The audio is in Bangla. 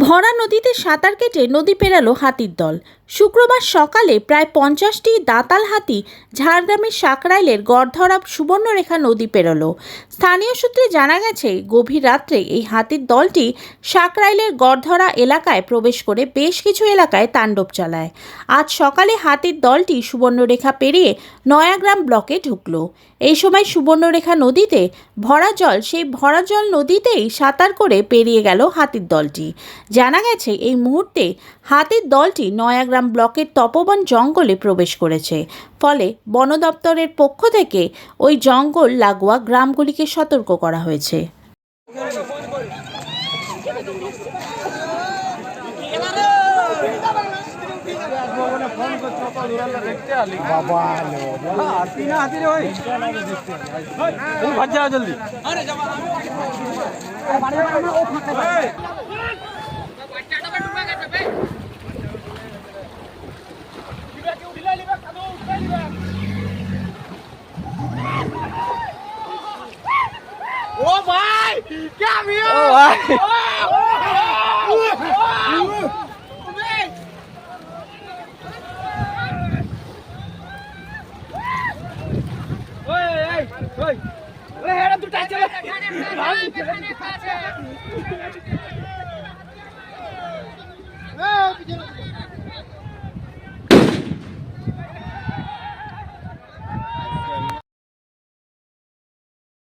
ভরা নদীতে সাঁতার কেটে নদী পেরালো হাতির দল। শুক্রবার সকালে প্রায় 50টি দাঁতাল হাতি ঝাড়গ্রামের সাকরাইলের গড়ধরা সুবর্ণরেখা নদী পেরোলো। স্থানীয় সূত্রে জানা গেছে, গভীর রাত্রে এই হাতির দলটি সাকরাইলের গড়ধরা এলাকায় প্রবেশ করে বেশ কিছু এলাকায় তাণ্ডব চালায়। আজ সকালে হাতির দলটি সুবর্ণরেখা পেরিয়ে নয়াগ্রাম ব্লকে ঢুকলো। এই সময় সুবর্ণরেখা নদীতে ভরা জল, সেই ভরা জল নদীতেই সাঁতার করে পেরিয়ে গেল হাতির দলটি। জানা গেছে, এই মুহূর্তে হাতির দলটি নয়াগ্রাম ব্লকের তপবন জঙ্গলে প্রবেশ করেছে। ফলে বন দপ্তরের পক্ষ থেকে ওই জঙ্গল লাগোয়া গ্রামগুলিকে সতর্ক করা হয়েছে। ओ भाई क्या भी